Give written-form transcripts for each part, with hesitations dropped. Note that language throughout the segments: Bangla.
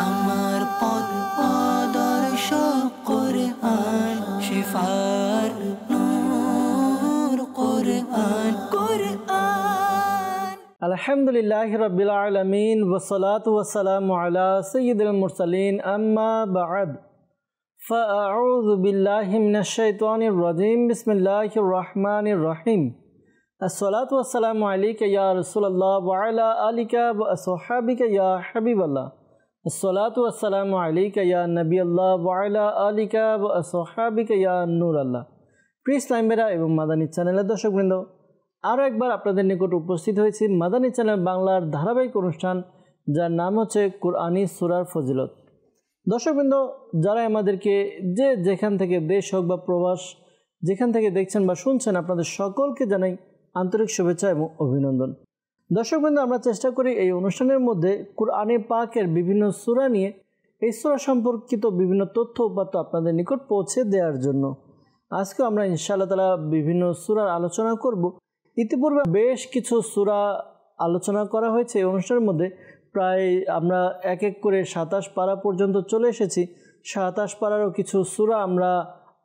আমার পথ আদর্শ কোরআন, শিফার নূর কোরআন কোরআন। আলহামদুলিল্লাহি রাব্বিল আলামিন ওয়াসসালাতু ওয়াসসালামু আলা সাইয়্যিদিল মুরসালিন, আম্মা বা'দ। ফাআউযু বিল্লাহি মিনাশ শাইতানির রাজীম। বিসমিল্লাহির রহমানির রহিম। আসসালাতু ওয়াসসালামু আলাইকা ইয়া রাসূলুল্লাহ ওয়া আলা আলিকা ওয়া আসহাবিকা ইয়া হাবিবাল্লাহ। আসসালাতু ওয়াসসালামু আলাইকা ইয়া নবিয়াল্লাহ ওয়া আলা আলিকা ওয়া আসহাবিকা ইয়া নূরাল্লাহ। প্রিয় ইসলাম ভাইরা এবং মাদানী চ্যানেলের দর্শকবৃন্দ, আরও একবার আপনাদের নিকট উপস্থিত হয়েছি মাদানী চ্যানেল বাংলার ধারাবাহিক অনুষ্ঠান, যার নাম হচ্ছে কুরআনী সূরার ফজিলত। দর্শকবৃন্দ, যারা আমাদেরকে যে যেখান থেকে, দেশ হোক বা প্রবাস, যেখান থেকে দেখছেন বা শুনছেন, আপনাদের সকলকে জানাই আন্তরিক শুভেচ্ছা এবং অভিনন্দন। দর্শকবৃন্দ, আমরা চেষ্টা করি এই অনুষ্ঠানের মধ্যে কুরআনে পাকের বিভিন্ন সূরা নিয়ে এই সূরা সম্পর্কিত বিভিন্ন তথ্য উপাত্ত আপনাদের নিকট পৌঁছে দেওয়ার জন্য। আজকে আমরা ইনশাআল্লাহ তাআলা বিভিন্ন সূরার আলোচনা করব। ইতিপূর্বে বেশ কিছু সূরা আলোচনা করা হয়েছে এই অনুষ্ঠানের মধ্যে। প্রায় আমরা এক এক করে 27 পারা পর্যন্ত চলে এসেছি। 27 পারারও কিছু সূরা আমরা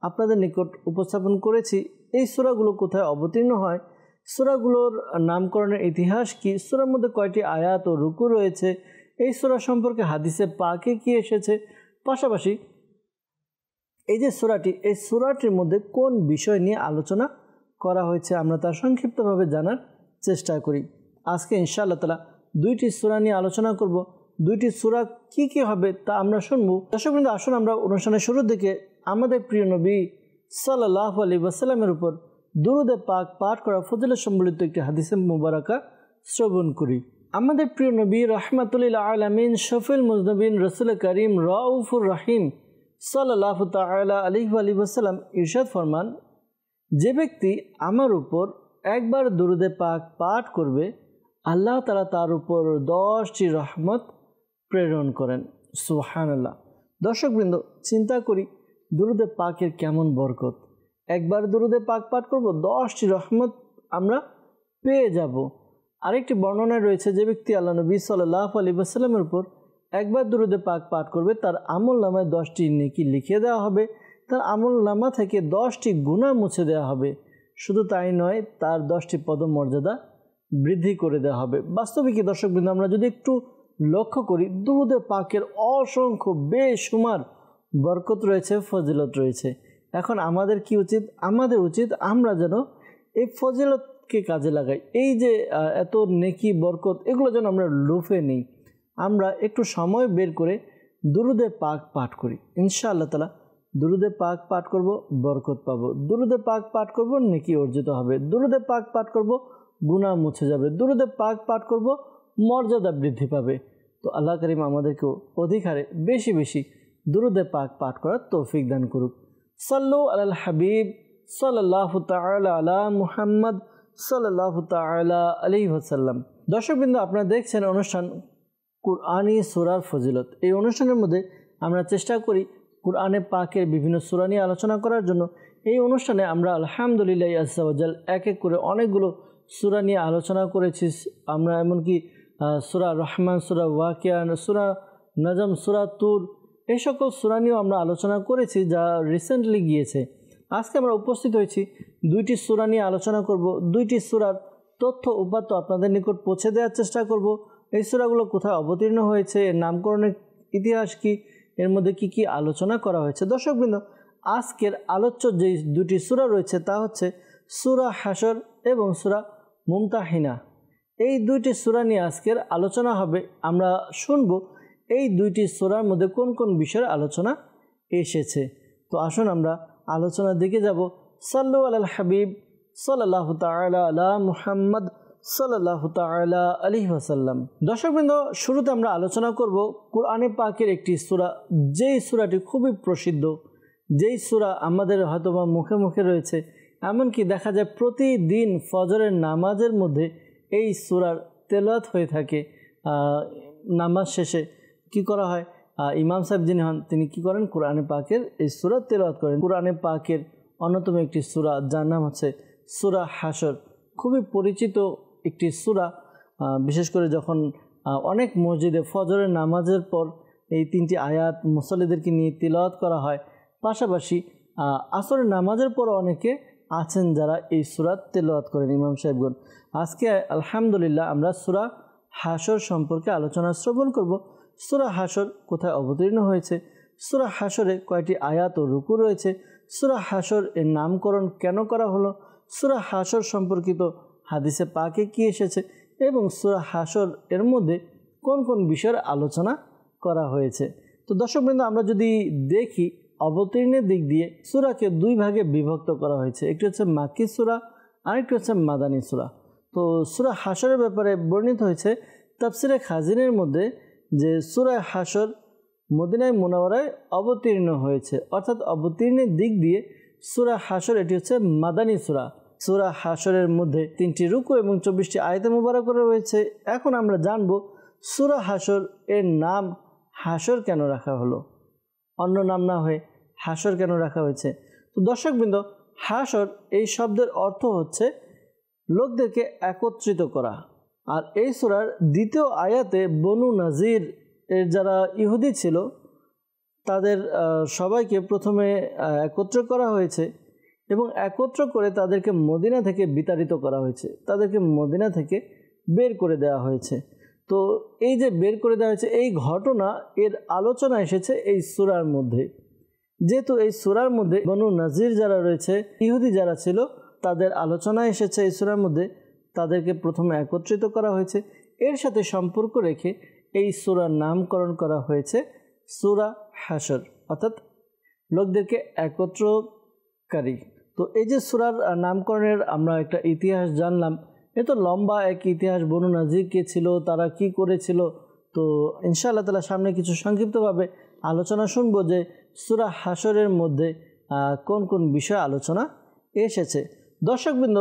আপনাদের নিকট উপস্থাপন করেছি। এই সূরাগুলো কোথায় অবতীর্ণ হয়, সূরাগুলোর নামকরণের ইতিহাস কি, সূরার মধ্যে কয়টি আয়াত ও রুকু রয়েছে, এই সূরা সম্পর্কে হাদিসে পাকে কি এসেছে, পাশাপাশি এই যে সূরাটি, এই সূরাটির মধ্যে কোন বিষয় নিয়ে আলোচনা করা হয়েছে আমরা তার সংক্ষিপ্তভাবে জানার চেষ্টা করি। আজকে ইনশাআল্লাহ তাআলা দুইটি সূরা নিয়ে আলোচনা করব। দুইটি সূরা কি কি হবে তা আমরা শুনব। দর্শকবৃন্দ, আসুন আমরা অনুষ্ঠানের শুরুর দিকে আমাদের প্রিয় নবী সাল্লাল্লাহু আলাইহি ওয়াসাল্লামের উপর দুরূদে পাক পাঠ করা ফজিলত সম্বলিত একটি হাদিসে মুবারাকা শ্রবণ করি। আমাদের প্রিয় নবী রাহমাতুল আলামিন, শফিউল মুজনবিন, রাসূল করিম রাউফুর রহিম সাল্লাল্লাহু তাআলা আলাইহি ওয়াসাল্লাম ইরশাদ ফরমান, যে ব্যক্তি আমার উপর একবার দুরূদে পাক পাঠ করবে, আল্লাহ তাআলা তার উপর 10টি রহমত প্রেরণ করেন। সুবহানাল্লাহ। দর্শকবৃন্দ, চিন্তা করি দুরূদে পাকের কেমন বরকত। একবার দুরূদে পাক পাঠ করব, 10টি রহমত আমরা পেয়ে যাব। আরেকটি বর্ণনায় রয়েছে, যে ব্যক্তি আল্লাহ নবী সাল্লাল্লাহু আলাইহি ওয়াসাল্লামের উপর একবার দুরূদে পাক পাঠ করবে, তার আমলনামায় 10টি নেকি লিখে দেওয়া হবে, তার আমলনামা থেকে 10টি গুনাহ মুছে দেওয়া হবে। শুধু তাই নয়, তার 10টি পদমর্যাদা বৃদ্ধি করে দেওয়া হবে। বাস্তবিকই দর্শকবৃন্দ, আমরা যদি একটু লক্ষ্য করি, দুরূদে পাকের অসংখ্য বেশুমার বরকত রয়েছে, ফজিলত রয়েছে। এখন আমাদের কি উচিত? আমাদের উচিত আমরা যেন এই ফজিলতকে কাজে লাগাই। এই যে এত নেকি বরকত, এগুলো যেন আমরা লুফে নিই। আমরা একটু সময় বের করে দুরূদে পাক পাঠ করি। ইনশাআল্লাহ তাআলা দুরূদে পাক পাঠ করব, বরকত পাবো। দুরূদে পাক পাঠ করব, নেকি অর্জিত হবে। দুরূদে পাক পাঠ করব, গুনাহ মুছে যাবে। দুরূদে পাক পাঠ করব, মর্যাদা বৃদ্ধি পাবে। তো আল্লাহ করিম আমাদেরকেও অধিক হারে বেশি বেশি দুরূদে পাক পাঠ করার তৌফিক দান করুক। সাল্লু আলাল হাবিব সাল্লাল্লাহু তাআলা আলা মুহাম্মদ সাল্লাল্লাহু তাআলা আলাইহি ওয়াসাল্লাম। দর্শকবৃন্দ, আপনারা দেখছেন অনুষ্ঠান কুরআনী সূরার ফজিলত। এই অনুষ্ঠানের মধ্যে আমরা চেষ্টা করি কুরআনে পাকের বিভিন্ন সূরা নিয়ে আলোচনা করার জন্য। এই অনুষ্ঠানে আমরা আলহামদুলিল্লাহ আযজা ওয়া জাল এক এক করে অনেকগুলো সূরা নিয়ে আলোচনা করেছি। আমরা এমনকি সূরা রহমান, সূরা ওয়াকিয়া, সূরা নজম, সূরা তুর, এই সকল সূরা নিয়েও আমরা আলোচনা করেছি, যা রিসেন্টলি গিয়েছে। আজকে আমরা উপস্থিত হয়েছি দুইটি সূরা নিয়ে আলোচনা করব। দুইটি সূরার তথ্য উপাত্ত আপনাদের নিকট পৌঁছে দেওয়ার চেষ্টা করব। এই সূরাগুলো কোথায় অবতীর্ণ হয়েছে, এর নামকরণের ইতিহাস কি, এর মধ্যে কি কি আলোচনা করা হয়েছে। দর্শকবৃন্দ, আজকের আলোচ্য যে দুটি সূরা রয়েছে তা হচ্ছে সূরা হাশর এবং সূরা মুমতাহিনা। এই দুইটি সূরা নিয়ে আজকের আলোচনা হবে। আমরা শুনব এই দুইটি সূরার মধ্যে কোন কোন বিষয়ের আলোচনা এসেছে। তো আসুন আমরা আলোচনার দিকে যাব। সাল্লু আলাল হাবিব সাল্লাল্লাহু তাআলা আলা মুহাম্মদ সাল্লাল্লাহু তাআলা আলাইহি ওয়াসাল্লাম। দর্শকবৃন্দ, শুরুতে আমরা আলোচনা করব কুরআনে পাকের একটি সূরা, যেই সূরাটি খুবই প্রসিদ্ধ, যেই সূরা আমাদের হয়তোবা মুখে মুখে রয়েছে। এমনকি দেখা যায় প্রতিদিন ফজরের নামাজের মধ্যে এই সূরার তেলাওয়াত হয়ে থাকে। নামাজ শেষে কি করা হয়, ইমাম সাহেব যিনি হন তিনি কি করেন, কুরআনে পাকের এই সূরা তেলাওয়াত করেন। কুরআনে পাকের অন্যতম একটি সূরা, যার নাম হচ্ছে সূরা হাশর। খুবই পরিচিত একটি সূরা, বিশেষ করে যখন অনেক মসজিদে ফজরের নামাজের পর এই 3টি আয়াত মুসল্লিদেরকে নিয়ে তিলাওয়াত করা হয়। পাশাপাশি আসরের নামাজের পর অনেকে আছেন যারা এই সূরা তিলাওয়াত করেন ইমাম সাহেবগণ। আজকে আলহামদুলিল্লাহ আমরা সূরা হাশর সম্পর্কে আলোচনা শ্রবণ করব। সূরা হাশর কোথায় অবতীর্ণ হয়েছে, সূরা হাশরে কয়টি আয়াত ও রুকু রয়েছে, সূরা হাশর এর নামকরণ কেন করা হলো, সূরা হাশর সম্পর্কিত হাদিসে পাকে কি এসেছে এবং সূরা হাশর এর মধ্যে কোন কোন বিষয়ের আলোচনা করা হয়েছে। তো দর্শকবৃন্দ, আমরা যদি দেখি অবতীর্ণের দিক দিয়ে সূরাকে 2 ভাগে বিভক্ত করা হয়েছে। একটি হচ্ছে মাক্কি সূরা, আরেকটি হচ্ছে মাদানী সূরা। তো সূরা হাশরের ব্যাপারে বর্ণিত হয়েছে তাফসিরে খাজিনের মধ্যে যে সূরা হাশর মদিনায় মুনাওয়ারায় অবতীর্ণ হয়েছে, অর্থাৎ অবতীর্ণের দিক দিয়ে সূরা হাশর এটি হচ্ছে মাদানী সূরা। সূরা হাশরের মধ্যে 3টি রুকু এবং 24টি আয়াতে মুবারক রয়েছে। এখন আমরা জানব সূরা হাশর এর নাম হাশর কেন রাখা হলো, অন্য নাম না হয়ে হাশর কেন রাখা হয়েছে। তো দর্শকবৃন্দ, হাশর এই শব্দের অর্থ হচ্ছে লোকদেরকে একত্রিত করা। আর এই সূরার 2য় আয়াতে বনু নাজির এর যারা ইহুদি ছিল তাদের সবাইকে প্রথমে একত্র করা হয়েছে এবং একত্র করে তাদেরকে মদিনা থেকে বিতাড়িত করা হয়েছে, তাদেরকে মদিনা থেকে বের করে দেওয়া হয়েছে। তো এই যে বের করে দেওয়া হয়েছে এই ঘটনা এর আলোচনা এসেছে এই সূরার মধ্যে। যেহেতু এই সূরার মধ্যে বনু নাজির যারা রয়েছে, ইহুদি যারা ছিল, তাদের আলোচনা এসেছে এই সূরার মধ্যে, তাদেরকে প্রথমে একত্রিত করা হয়েছে। এর সাথে সম্পর্ক রেখে এই সূরার নামকরণ করা হয়েছে সূরা হাশর, অর্থাৎ লোকদেরকে একত্রকারী। তো এই যে সূরার নামকরণের আমরা একটা ইতিহাস জানলাম, এ তো লম্বা এক ইতিহাস। বনু নাজির কে ছিল, তারা কি করেছিল, তো ইনশাআল্লাহ তাআলা সামনে কিছু সংক্ষিপ্তভাবে আলোচনা শুনবো যে সূরা হাশরের মধ্যে কোন কোন বিষয় আলোচনা এসেছে। দর্শকবৃন্দ,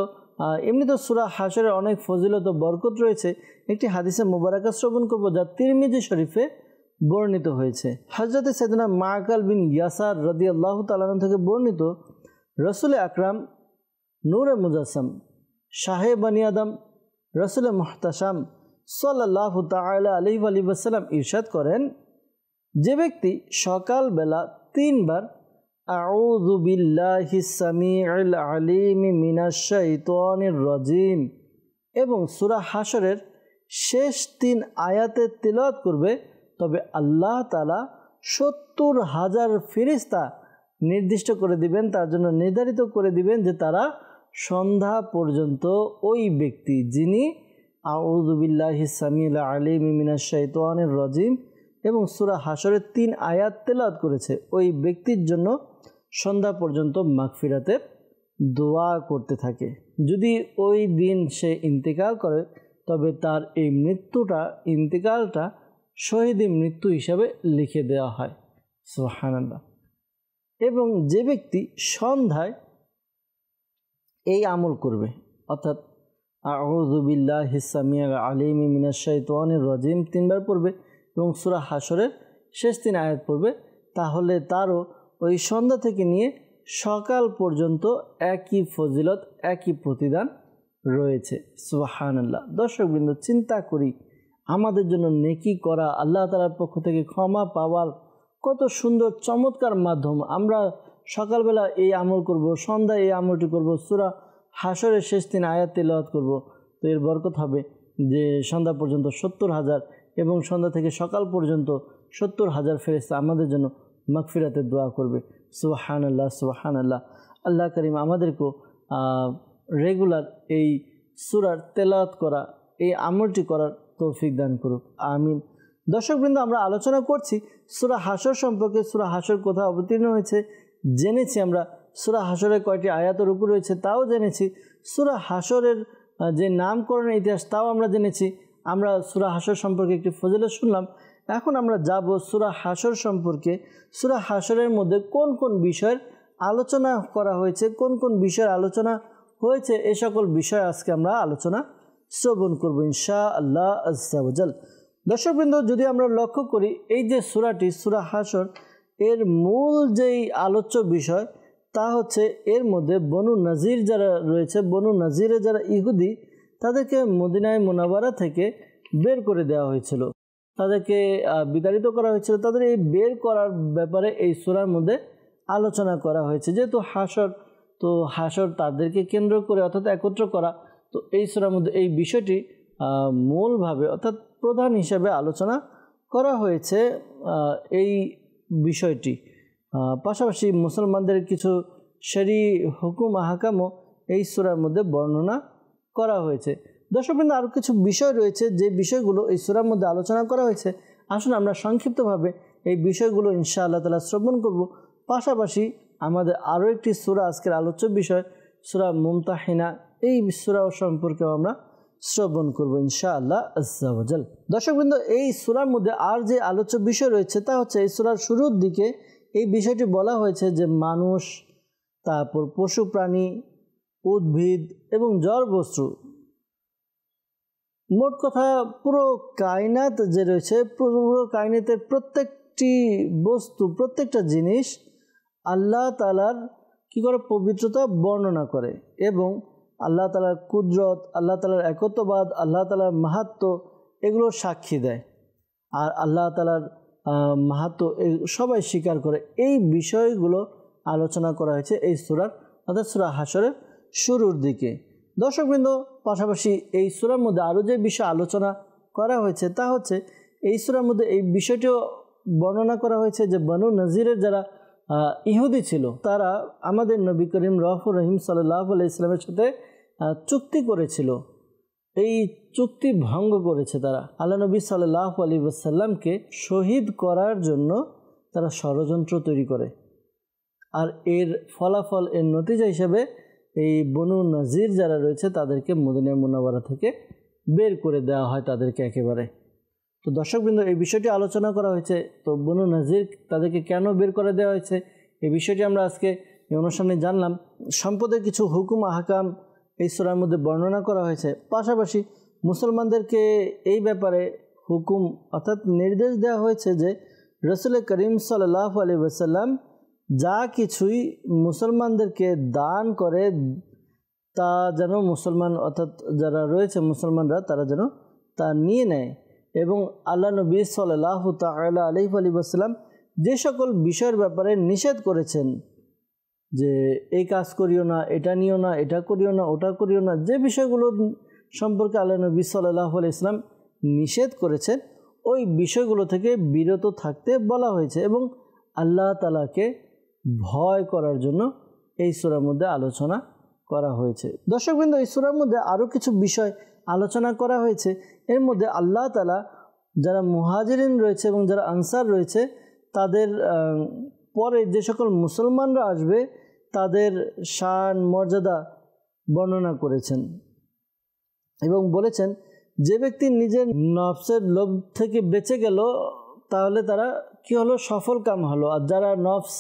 এমনি তো সূরা হাশরের অনেক ফজিলত ও বরকত রয়েছে। একটি হাদিসে মুবারাকা শ্রবণ করব যা তিরমিজি শরীফে বর্ণিত হয়েছে। হযরত সাইয়েদনা মাকাল বিন ইয়াসার রাদিয়াল্লাহু তাআলা থেকে বর্ণিত, রাসূল আকরাম নূরে মুজাসসাম শাহে বনি আদম রাসূল মুহতাশাম সাল্লাল্লাহু তাআলা আলাইহি ওয়াসাল্লাম ইরশাদ করেন, যে ব্যক্তি সকালবেলা 3 বার আউযু বিল্লাহিস সামিউল আলিম মিনাশ শাইতানির রাজিম এবং সূরা হাশরের শেষ 3 আয়াতের তিলাওয়াত করবে, তবে আল্লাহ তাআলা 70,000 ফেরেশতা নির্দিষ্ট করে দিবেন, তার জন্য নির্ধারিত করে দিবেন যে তারা সন্ধ্যা পর্যন্ত ওই ব্যক্তি যিনি আউযু বিল্লাহিস সামিউল আলিম মিনাশ শাইতানির রাজিম এবং সূরা হাশরের 3 আয়াত তেলাওয়াত করেছে, ওই ব্যক্তির জন্য সন্ধ্যা পর্যন্ত মাগফিরাতের দোয়া করতে থাকে। যদি ওই দিন সে ইন্তেকাল করে তবে তার এই ইন্তেকালটা শহীদি মৃত্যু হিসাবে লিখে দেওয়া হয়। সুবহানাল্লাহ। এবং যে ব্যক্তি সন্ধ্যায় এই আমল করবে, অর্থাৎ আউযু বিল্লাহিস সামিউল আলিম মিনাশ শাইতানির রাজিম 3 বার পড়বে এবং সূরা হাশরের শেষ 3 আয়াত পড়বে, তাহলে তারও ওই সন্ধ্যা থেকে নিয়ে সকাল পর্যন্ত একই ফজিলত, একই প্রতিদান রয়েছে। সুবহানাল্লাহ। দর্শকবৃন্দ, চিন্তা করি আমাদের জন্য নেকি করা, আল্লাহ তাআলার পক্ষ থেকে ক্ষমা পাওয়ার কত সুন্দর চমৎকার মাধ্যম। আমরা সকালবেলা এই আমল করব, সন্ধ্যায় এই আমলটি করব, সূরা হাশরের শেষ 3 আয়াত তেলাওয়াত করব, তো এর বরকত হবে যে সন্ধ্যা পর্যন্ত 70,000 এবং সন্ধ্যা থেকে সকাল পর্যন্ত 70,000 ফেরেশতা আমাদের জন্য মাগফিরাতের দোয়া করবে। সুবহানাল্লাহ, সুবহানাল্লাহ। আল্লাহ করিম আমাদেরকেও রেগুলার এই সূরার তেলাওয়াত করা, এই আমলটি করার তৌফিক দান করুক, আমিন। দর্শকবৃন্দ, আমরা আলোচনা করছি সূরা হাশর সম্পর্কে। সূরা হাশর কোথায় অবতীর্ণ হয়েছে জেনেছি আমরা, সূরা হাশরের কয়টি আয়াত ও রুকু রয়েছে তাও জেনেছি, সূরা হাশরের যে নামকরণের ইতিহাস তাও আমরা জেনেছি। আমরা সূরা হাশর সম্পর্কে একটি ফজিলত শুনলাম। এখন আমরা যাব সূরা হাশর সম্পর্কে। সূরা হাশরের মধ্যে কোন কোন বিষয়ের আলোচনা করা হয়েছে, কোন কোন বিষয়ের আলোচনা হয়েছে, এই সকল বিষয় আজকে আমরা আলোচনা শ্রবণ করব ইনশাআল্লাহ আযজা ওয়া জাল। দর্শকবৃন্দ, যদি আমরা লক্ষ্য করি এই যে সূরাটি সূরা হাশর, এর মূল যেই আলোচ্য বিষয় তা হচ্ছে এর মধ্যে বনু নাজির যারা রয়েছে, বনু নাজিরে যারা ইহুদি, তাদেরকে মদিনায় মুনাওয়ারা থেকে বের করে দেওয়া হয়েছিল, তাদেরকে বিতাড়িত করা হয়েছিল। তাদের এই বের করার ব্যাপারে এই সূরার মধ্যে আলোচনা করা হয়েছে। যেহেতু হাসর তাদেরকে কেন্দ্র করে অর্থাৎ একত্র করা, তো এই সূরার মধ্যে এই বিষয়টি মূলভাবে অর্থাৎ প্রধান হিসাবে আলোচনা করা হয়েছে এই বিষয়টি। পাশাপাশি মুসলমানদের কিছু শরী হুকুম আহকামও এই সূরার মধ্যে বর্ণনা করা হয়েছে। দর্শকবৃন্দ, আরও কিছু বিষয় রয়েছে যে বিষয়গুলো এই সূরার মধ্যে আলোচনা করা হয়েছে। আসুন আমরা সংক্ষিপ্তভাবে এই বিষয়গুলো ইনশাআল্লাহ তাআলা শ্রবণ করব। পাশাপাশি আমাদের আরও একটি সূরা, আজকের আলোচ্য বিষয় সূরা মুমতাহিনা, এই সূরা সম্পর্কেও আমরা শ্রবণ করব ইনশাআল্লাহ আজ্জা ওয়া জাল। দর্শকবৃন্দ, এই সূরার মধ্যে আর যে আলোচ্য বিষয় রয়েছে তা হচ্ছে এই সূরার শুরুর দিকে এই বিষয়টি বলা হয়েছে যে মানুষ, তারপর পশু প্রাণী, উদ্ভিদ এবং জড় বস্তু, মোট কথা পুরো কায়নাত যে রয়েছে, পুরো কায়নাতের প্রত্যেকটি বস্তু, প্রত্যেকটা জিনিস আল্লাহ তাআলার কি করে পবিত্রতা বর্ণনা করে এবং আল্লাহ তাআলার কুদরত, আল্লাহ তাআলার একত্ববাদ, আল্লাহ তাআলার মাহাত্ম্য এগুলো সাক্ষী দেয়। আর আল্লাহ তাআলার মাহাত্ম্য সবাই স্বীকার করে। এই বিষয়গুলো আলোচনা করা হয়েছে এই সূরার অর্থাৎ সূরা হাসরের শুরুর দিকে। দর্শকবৃন্দ, পাশাপাশি এই সূরার মধ্যে আরও যে বিষয় আলোচনা করা হয়েছে তা হচ্ছে এই সূরার মধ্যে এই বিষয়টিও বর্ণনা করা হয়েছে যে বনু নজিরের যারা ইহুদি ছিল, তারা আমাদের নবী করিম রাউফুর রহিম সাল্লাল্লাহু আলাইহি ওয়াসাল্লামের সাথে চুক্তি করেছিল। এই চুক্তি ভঙ্গ করেছে তারা। আল্লাহ নবী সাল্লাল্লাহু আলাইহি ওয়াসাল্লামকে শহীদ করার জন্য তারা ষড়যন্ত্র তৈরি করে। আর এর ফলাফল, এর নতিজা হিসেবে এই বনু নজির যারা রয়েছে তাদেরকে মদিনা মুনাওয়ারা থেকে বের করে দেওয়া হয় তাদেরকে একেবারে। তো দর্শকবৃন্দ, এই বিষয়টি আলোচনা করা হয়েছে। তো বনু নজির তাদেরকে কেন বের করে দেওয়া হয়েছে এই বিষয়টি আমরা আজকে এই অনুষ্ঠানে জানলাম। সম্পদের কিছু হুকুম আহকাম এই সূরার মধ্যে বর্ণনা করা হয়েছে। পাশাপাশি মুসলমানদেরকে এই ব্যাপারে হুকুম অর্থাৎ নির্দেশ দেওয়া হয়েছে যে রাসূল করিম সাল্লাল্লাহু আলাইহি ওয়াসাল্লাম যা কিছুই মুসলমানদেরকে দান করে তা যেন মুসলমান অর্থাৎ যারা রয়েছে মুসলমানরা তারা যেন তা নিয়ে নেয়। এবং আল্লাহ নবী সাল্লাল্লাহু তাআলা আলাইহি ওয়াসাল্লাম যে সকল বিষয়ের ব্যাপারে নিষেধ করেছেন যে এই কাজ করিও না, এটা নিও না, এটা করিও না, ওটা করিও না, যে বিষয়গুলো সম্পর্কে আল্লাহ নবী সাল্লাল্লাহু আলাইহি ওয়াসাল্লাম নিষেধ করেছেন ওই বিষয়গুলো থেকে বিরত থাকতে বলা হয়েছে এবং আল্লাহ তাআলাকে ভয় করার জন্য এই সূরার মধ্যে আলোচনা করা হয়েছে। দর্শকবৃন্দ, এই সূরার মধ্যে আরও কিছু বিষয় আলোচনা করা হয়েছে। এর মধ্যে আল্লাহ তাআলা যারা মুহাজিরিন রয়েছে এবং যারা আনসার রয়েছে তাদের পরে যে সকল মুসলমানরা আসবে তাদের শান মর্যাদা বর্ণনা করেছেন এবং বলেছেন যে ব্যক্তি নিজের নফসের লোভ থেকে বেঁচে গেল তাহলে তারা কি হলো, সফল কাম হলো। আর যারা নফস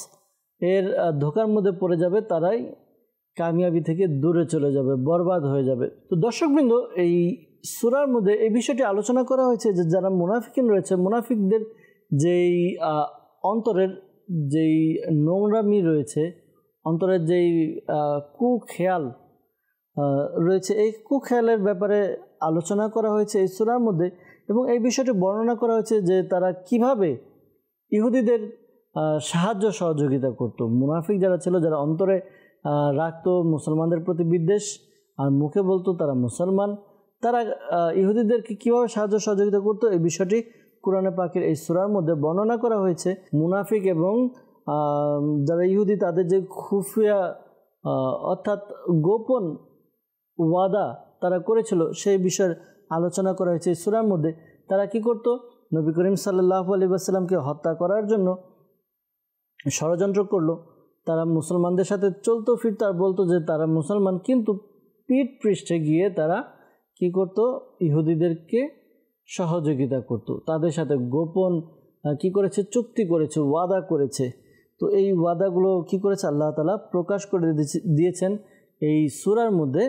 এর ধোঁকার মধ্যে পড়ে যাবে তারাই কামিয়াবি থেকে দূরে চলে যাবে, বরবাদ হয়ে যাবে। তো দর্শকবৃন্দ, এই সূরার মধ্যে এই বিষয়টি আলোচনা করা হয়েছে যে যারা মুনাফিকিন রয়েছে, মুনাফিকদের যেই অন্তরের যেই নোংরামি রয়েছে, অন্তরের যেই কুখেয়াল রয়েছে, এই কুখেয়ালের ব্যাপারে আলোচনা করা হয়েছে এই সূরার মধ্যে এবং এই বিষয়টি বর্ণনা করা হয়েছে যে তারা কিভাবে ইহুদিদের সাহায্য সহযোগিতা করত। মুনাফিক যারা ছিল, যারা অন্তরে রাখতো মুসলমানদের প্রতি বিদ্বেষ আর মুখে বলতো তারা মুসলমান, তারা ইহুদিদেরকে কীভাবে সাহায্য সহযোগিতা করতো এই বিষয়টি কোরআনে পাকের এই সূরার মধ্যে বর্ণনা করা হয়েছে। মুনাফিক এবং যারা ইহুদি তাদের যে খুফিয়া অর্থাৎ গোপন ওয়াদা তারা করেছিল সেই বিষয়ের আলোচনা করা হয়েছে এই সূরার মধ্যে। তারা কি করত, নবী করিম সাল্লাল্লাহু আলাইহি ওয়াসাল্লামকে হত্যা করার জন্য ষড়যন্ত্র করলো। তারা মুসলমানদের সাথে চলতো ফিরতো আর বলতো যে তারা মুসলমান, কিন্তু পিঠ পৃষ্ঠে গিয়ে তারা কি করত, ইহুদিদেরকে সহযোগিতা করত, তাদের সাথে গোপন কি করেছে, চুক্তি করেছে, ওয়াদা করেছে। তো এই ওয়াদাগুলো কি করেছে আল্লাহ তাআলা প্রকাশ করে দিয়েছেন এই সূরার মধ্যে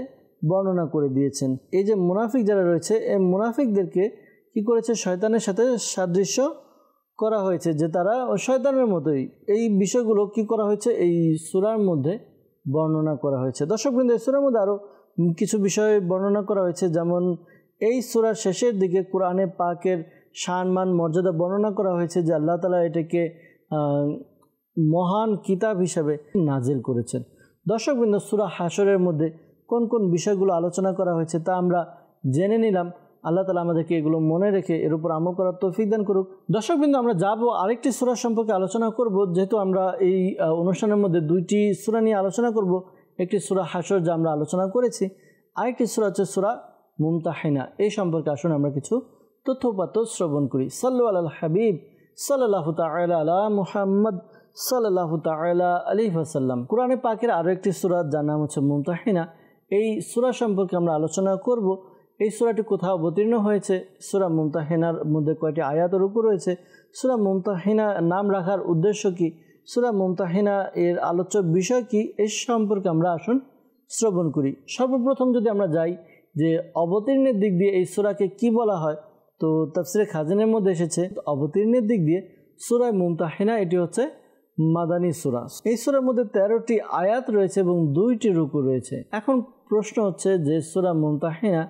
বর্ণনা করে দিয়েছেন। এই যে মুনাফিক যারা রয়েছে এই মুনাফিকদেরকে কি করেছে, শয়তানের সাথে সাদৃশ্য করা হয়েছে যে তারা শয়তানের মতোই। এই বিষয়গুলো কি করা হয়েছে এই সূরার মধ্যে বর্ণনা করা হয়েছে। দর্শকবৃন্দ, এই সূরার মধ্যে আরও কিছু বিষয় বর্ণনা করা হয়েছে, যেমন এই সূরার শেষের দিকে কোরআনে পাকের শান-মান মর্যাদা বর্ণনা করা হয়েছে যে আল্লাহ তাআলা এটাকে মহান কিতাব হিসেবে নাজিল করেছেন। দর্শকবৃন্দ, সূরা হাশরের মধ্যে কোন কোন বিষয়গুলো আলোচনা করা হয়েছে তা আমরা জেনে নিলাম। আল্লাহ তাআলা আমাদেরকে এগুলো মনে রেখে এর উপর আমল করার তৌফিক দান করুক। দর্শকবৃন্দ, আমরা যাব আরেকটি সূরা সম্পর্কে আলোচনা করব। যেহেতু আমরা এই অনুষ্ঠানের মধ্যে দুইটি সূরা নিয়ে আলোচনা করব, একটি সূরা হাশর যা আমরা আলোচনা করেছি, আরেকটি সূরা হচ্ছে সূরা মুমতাহিনা। এই সম্পর্কে আসুন আমরা কিছু তথ্যপাত্র শ্রবণ করি। সাল্লু আলাল হাবিব সাল্লাল্লাহু তাআলা আলা মুহাম্মদ সাল্লাল্লাহু তাআলা আলাইহি ওয়াসাল্লাম। কোরআনে পাকের আরও একটি সূরা যার নাম হচ্ছে মুমতাহিনা। এই সূরা সম্পর্কে আমরা আলোচনা করব। এই সূরাটি কোথাও অবতীর্ণ হয়েছে, সূরা মুমতাহিনার মধ্যে কয়টি আয়াত রুকু রয়েছে, সূরা মুমতাহিনা নাম রাখার উদ্দেশ্য কী, সূরা মুমতাহিনা এর আলোচ্য বিষয় কী, এই সম্পর্কে আমরা আসুন শ্রবণ করি। সর্বপ্রথম যদি আমরা যাই যে অবতীর্ণের দিক দিয়ে এই সূরাকে কি বলা হয়, তো তাফসিরে খাজিনের মধ্যে এসেছে অবতীর্ণের দিক দিয়ে সূরা মুমতাহিনা এটি হচ্ছে মাদানী সূরা। এই সূরার মধ্যে 13টি আয়াত রয়েছে এবং 2টি রুকু রয়েছে। এখন প্রশ্ন হচ্ছে যে সূরা মুমতাহিনা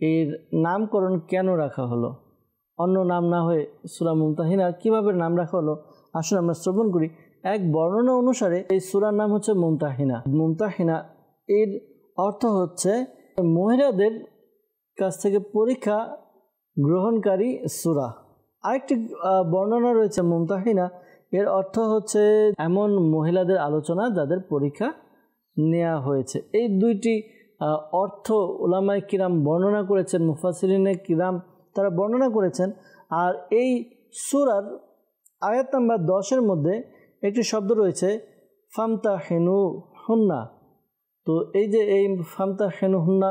এর নামকরণ কেন রাখা হলো, অন্য নাম না হয়ে সূরা মুমতাহিনা কিভাবে নাম রাখা হলো, আসুন আমরা শ্রবণ করি। এক বর্ণনা অনুসারে এই সূরার নাম হচ্ছে মুমতাহিনা। মুমতাহিনা এর অর্থ হচ্ছে মহিলাদের কাছ থেকে পরীক্ষা গ্রহণকারী সূরা। আরেকটি বর্ণনা রয়েছে মুমতাহিনা এর অর্থ হচ্ছে এমন মহিলাদের আলোচনা যাদের পরীক্ষা নেওয়া হয়েছে। এই দুইটি অর্থ উলামায়ে কিরাম বর্ণনা করেছেন, মুফাসসিরিনে কিরাম তারা বর্ণনা করেছেন। আর এই সূরার আয়াত নাম্বার 10-এর মধ্যে একটি শব্দ রয়েছে ফামতাহিনু হুন্না। তো এই যে এই ফামতাহিনু হুন্না,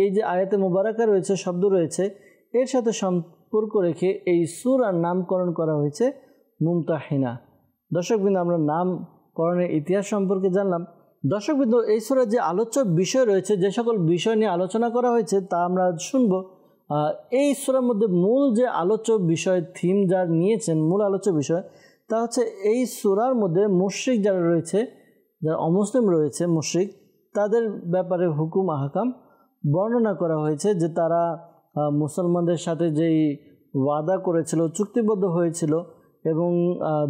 এই যে আয়াতে মুবারাকা রয়েছে, শব্দ রয়েছে, এর সাথে সম্পর্ক রেখে এই সূরার নামকরণ করা হয়েছে মুমতাহিনা। দর্শকবৃন্দ, আমরা নামকরণের ইতিহাস সম্পর্কে জানলাম। দর্শকবৃন্দ, এই সূরার যে আলোচ্য বিষয় রয়েছে, যে সকল বিষয় নিয়ে আলোচনা করা হয়েছে তা আমরা শুনব। এই সূরার মধ্যে মূল যে আলোচ্য বিষয়, থিম যার নিয়েছেন, মূল আলোচ্য বিষয় তা হচ্ছে এই সূরার মধ্যে মুশরিক যারা রয়েছে, যারা অমুসলিম রয়েছে মুশরিক, তাদের ব্যাপারে হুকুম আহকাম বর্ণনা করা হয়েছে যে তারা মুসলমানদের সাথে যেই ওয়াদা করেছিল, চুক্তিবদ্ধ হয়েছিল এবং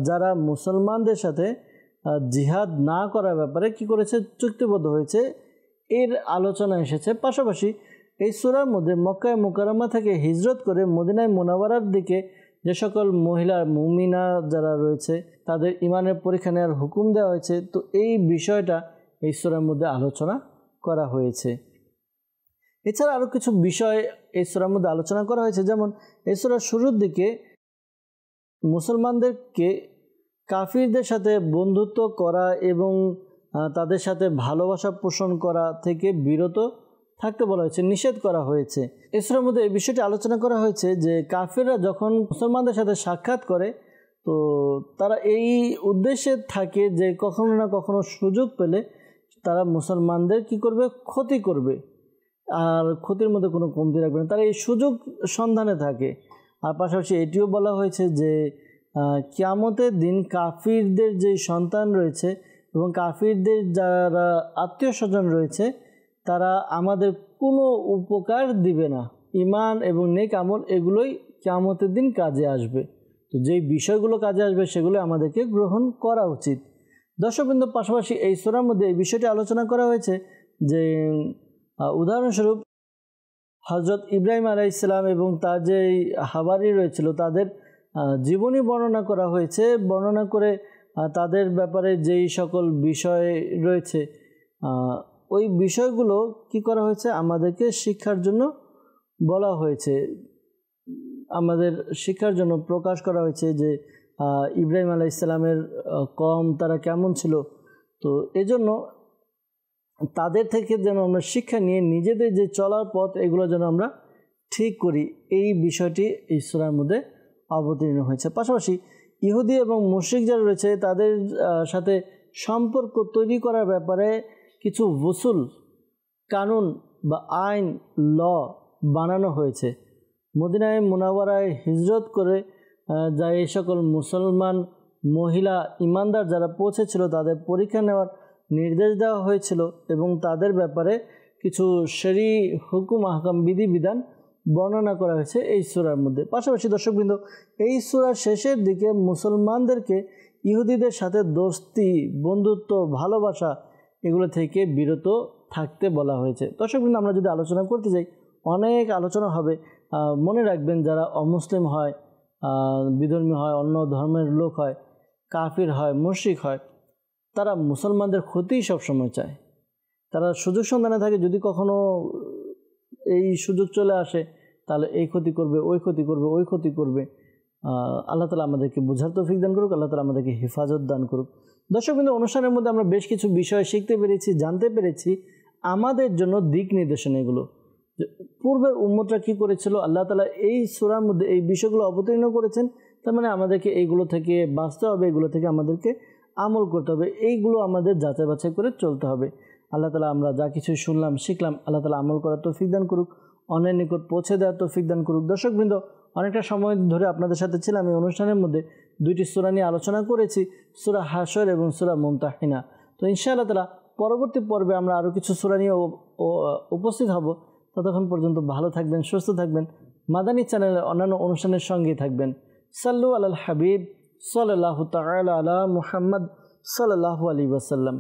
যারা মুসলমানদের সাথে জিহাদ না করার ব্যাপারে কি করেছে, চুক্তিবদ্ধ হয়েছে, এর আলোচনা এসেছে। পাশাপাশি এই সূরার মধ্যে মক্কায়ে মুকাররমা থেকে হিজরত করে মদিনায়ে মুনাওয়ারার দিকে যে সকল মহিলা মুমিনা যারা রয়েছে তাদের ইমানের পরীক্ষা নেওয়ার হুকুম দেওয়া হয়েছে। তো এই বিষয়টা এই সূরার মধ্যে আলোচনা করা হয়েছে। এছাড়া আরও কিছু বিষয় এই সূরার মধ্যে আলোচনা করা হয়েছে। যেমন এই সূরার শুরুর দিকে মুসলমানদেরকে কাফিরদের সাথে বন্ধুত্ব করা এবং তাদের সাথে ভালোবাসা পোষণ করা থেকে বিরত থাকতে বলা হয়েছে, নিষেধ করা হয়েছে। এই সূরার মধ্যে এই বিষয়টি আলোচনা করা হয়েছে যে কাফিররা যখন মুসলমানদের সাথে সাক্ষাৎ করে তো তারা এই উদ্দেশ্যে থাকে যে কখনো না কখনো সুযোগ পেলে তারা মুসলমানদের কি করবে, ক্ষতি করবে, আর ক্ষতির মধ্যে কোনো কমতি রাখবে না। তারা এই সুযোগ সন্ধানে থাকে। আর পাশাপাশি এটিও বলা হয়েছে যে কিয়ামতের দিন কাফিরদের যে সন্তান রয়েছে এবং কাফিরদের যারা আত্মীয় স্বজন রয়েছে তারা আমাদের কোনো উপকার দিবে না। ঈমান এবং নেক আমল এগুলোই কিয়ামতের দিন কাজে আসবে। তো যেই বিষয়গুলো কাজে আসবে সেগুলো আমাদেরকে গ্রহণ করা উচিত। দর্শকবৃন্দ, পাশাপাশি এই সূরার মধ্যে এই বিষয়টি আলোচনা করা হয়েছে যে উদাহরণস্বরূপ হযরত ইব্রাহিম আলাইহিস সালাম এবং তার যে হাওয়ারি রয়েছিল তাদের জীবনী বর্ণনা করা হয়েছে। বর্ণনা করে তাদের ব্যাপারে যেই সকল বিষয় রয়েছে ওই বিষয়গুলো কি করা হয়েছে, আমাদেরকে শিক্ষার জন্য বলা হয়েছে, আমাদের শিক্ষার জন্য প্রকাশ করা হয়েছে যে ইব্রাহিম আলাইহিস সালামের কওম তারা কেমন ছিল। তো এজন্য তাদের থেকে যেন আমরা শিক্ষা নিয়ে নিজেদের যে চলার পথ এগুলো যেন আমরা ঠিক করি, এই বিষয়টি এই সূরার মধ্যে অবতীর্ণ হয়েছে। পাশাপাশি ইহুদি এবং মুশরিক যারা রয়েছে তাদের সাথে সম্পর্ক তৈরি করার ব্যাপারে কিছু উসুল, কানুন বা আইন, ল বানানো হয়েছে। মদিনায়ে মুনাওয়ারায় হিজরত করে যা এই সকল মুসলমান মহিলা ইমানদার যারা পৌঁছেছিল তাদের পরীক্ষা নেওয়ার নির্দেশ দেওয়া হয়েছিল এবং তাদের ব্যাপারে কিছু শরী হুকুম আহকাম বিধিবিধান বর্ণনা করা হয়েছে এই সূরার মধ্যে। পাশাপাশি দর্শকবৃন্দ, এই সূরার শেষের দিকে মুসলমানদেরকে ইহুদিদের সাথে দোস্তি, বন্ধুত্ব, ভালোবাসা এগুলো থেকে বিরত থাকতে বলা হয়েছে। দর্শকবৃন্দ, আমরা যদি আলোচনা করতে যাই অনেক আলোচনা হবে। মনে রাখবেন, যারা অমুসলিম হয়, বিধর্মী হয়, অন্য ধর্মের লোক হয়, কাফির হয়, মুশরিক হয়, তারা মুসলমানদের ক্ষতিই সবসময় চায়। তারা সুযোগ সন্ধানে থাকে, যদি কখনো এই সুযোগ চলে আসে তাহলে এই ক্ষতি করবে, ওই ক্ষতি করবে, ওই ক্ষতি করবে। আল্লাহ তাআলা আমাদেরকে বোঝার তৌফিক দান করুক, আল্লাহ তাআলা আমাদেরকে হেফাজত দান করুক। দর্শকবৃন্দ, অনুষ্ঠানের মধ্যে আমরা বেশ কিছু বিষয় শিখতে পেরেছি, জানতে পেরেছি, আমাদের জন্য দিক নির্দেশনা এগুলো। পূর্বের উম্মতরা কী করেছিল, আল্লাহ তাআলা এই সূরার মধ্যে এই বিষয়গুলো অবতীর্ণ করেছেন। তার মানে আমাদেরকে এইগুলো থেকে বাঁচতে হবে, এগুলো থেকে আমাদেরকে আমল করতে হবে, এইগুলো আমাদের যাচাই বাছাই করে চলতে হবে। আল্লাহ তাআলা আমরা যা কিছু শুনলাম, শিখলাম, আল্লাহ তাআলা আমল করার তৌফিক দান করুক, অন্যের নিকট পৌঁছে দেওয়ার তৌফিক দান করুক। দর্শকবৃন্দ, অনেকটা সময় ধরে আপনাদের সাথে ছিলাম। এই অনুষ্ঠানের মধ্যে দুইটি সূরা নিয়ে আলোচনা করেছি, সূরা হাশর এবং সূরা মুমতাহিনা। তো ইনশাআল্লাহ তাআলা পরবর্তী পর্বে আমরা আরও কিছু সূরা নিয়ে উপস্থিত হব। ততক্ষণ পর্যন্ত ভালো থাকবেন, সুস্থ থাকবেন, মাদানী চ্যানেলের অন্যান্য অনুষ্ঠানের সঙ্গেই থাকবেন। সাল্লু আলাল হাবিব সাল্লাল্লাহু তাআলা আলা মুহাম্মদ সাল্লাল্লাহু আলাইহি ওয়াসাল্লাম।